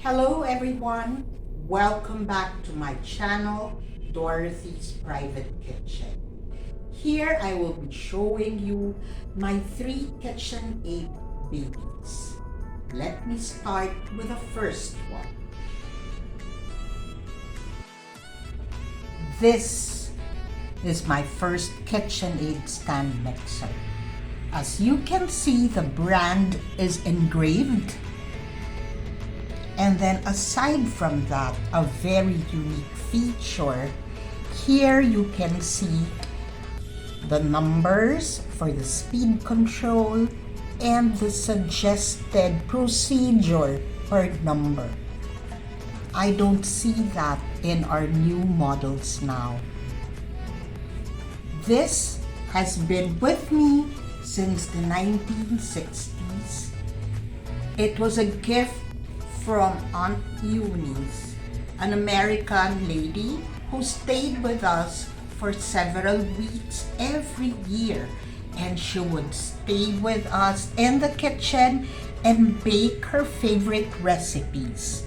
Hello everyone, welcome back to my channel, Dorothy's Private Kitchen. Here I will be showing you my 3 KitchenAid babies. Let me start with the first one. This is my first KitchenAid stand mixer. As you can see, the brand is engraved. And then aside from that, a very unique feature, here you can see the numbers for the speed control and the suggested procedure per number. I don't see that in our new models now. This has been with me since the 1960s. It was a gift from Aunt Eunice, an American lady who stayed with us for several weeks every year, and she would stay with us in the kitchen and bake her favorite recipes.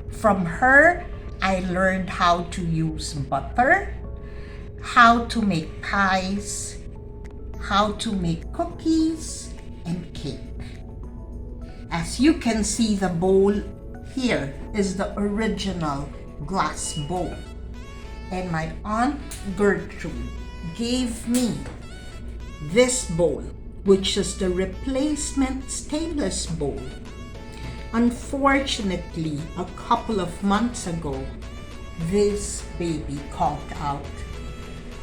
From her, I learned how to use butter, how to make pies, how to make cookies and cake. As you can see, the bowl here is the original glass bowl. And my Aunt Gertrude gave me this bowl, which is the replacement stainless bowl. Unfortunately, a couple of months ago, this baby conked out.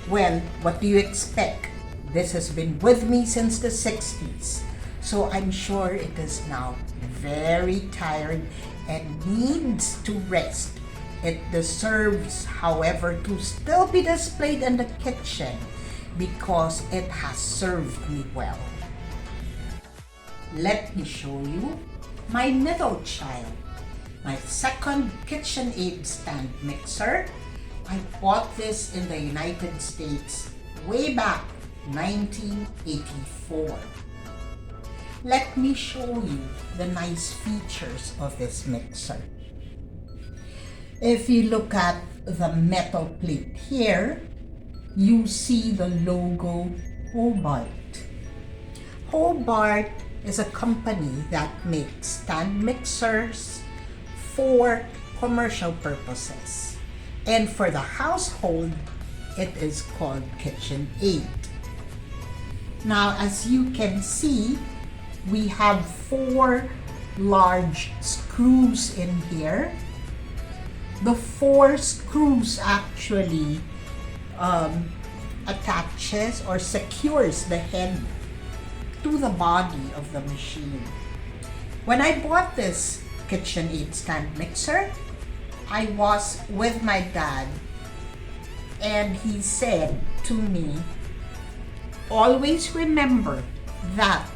Well, what do you expect? This has been with me since the 60s. So I'm sure it is now very tired and needs to rest. It deserves, however, to still be displayed in the kitchen because it has served me well. Let me show you my middle child, my second KitchenAid stand mixer. I bought this in the United States way back 1984. Let me show you the nice features of this mixer. If you look at the metal plate here, you see the logo Hobart. Hobart is a company that makes stand mixers for commercial purposes. And for the household, it is called KitchenAid. Now, as you can see, we have 4 large screws in here. The 4 screws actually attaches or secures the head to the body of the machine. When I bought this KitchenAid stand mixer, I was with my dad and he said to me, always remember that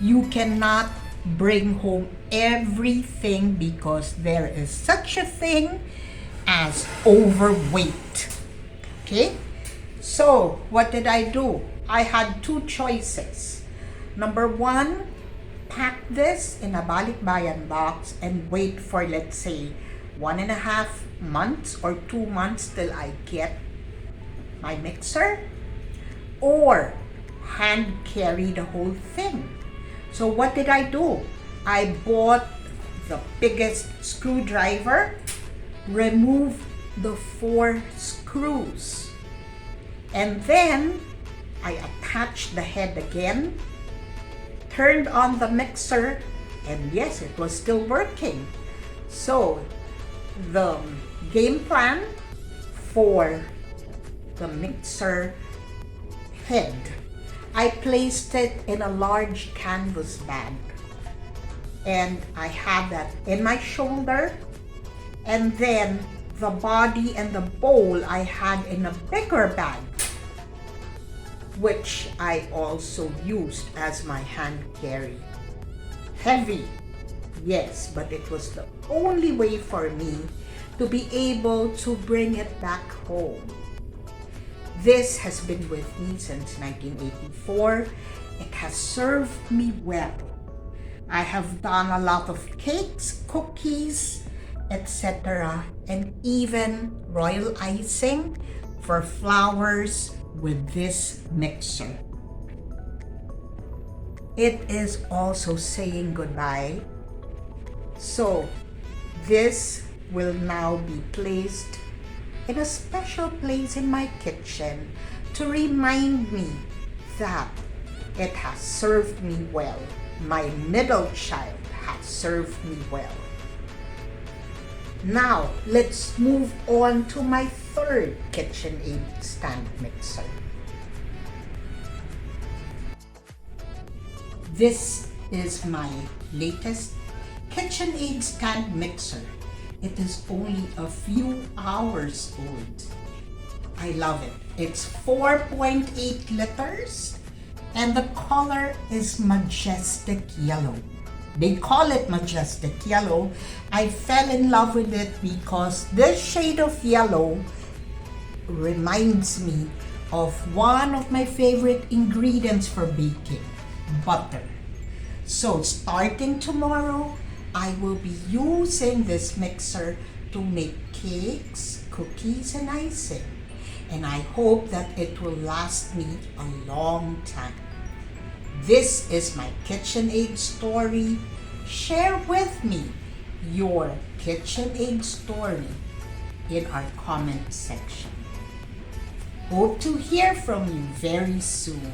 you cannot bring home everything because there is such a thing as overweight. Okay? So, what did I do? I had 2 choices. Number 1, pack this in a balikbayan box and wait for, let's say, 1.5 months or 2 months till I get my mixer. Or hand carry the whole thing. So what did I do? I bought the biggest screwdriver, removed the 4 screws, and then I attached the head again, turned on the mixer, and yes, it was still working. So the game plan for the mixer head, I placed it in a large canvas bag and I had that in my shoulder, and then the body and the bowl I had in a bigger bag, which I also used as my hand carry. Heavy, yes, but it was the only way for me to be able to bring it back home. This has been with me since 1984. It has served me well. I have done a lot of cakes, cookies, etc., and even royal icing for flowers with this mixer. It is also saying goodbye. So this will now be placed in a special place in my kitchen to remind me that it has served me well. My middle child has served me well. Now, let's move on to my third KitchenAid stand mixer. This is my latest KitchenAid stand mixer. It is only a few hours old. I love it. It's 4.8 liters and the color is majestic yellow. They call it majestic yellow. I fell in love with it because this shade of yellow reminds me of one of my favorite ingredients for baking, butter. So starting tomorrow, I will be using this mixer to make cakes, cookies, and icing. And I hope that it will last me a long time. This is my KitchenAid story. Share with me your KitchenAid story in our comment section. Hope to hear from you very soon.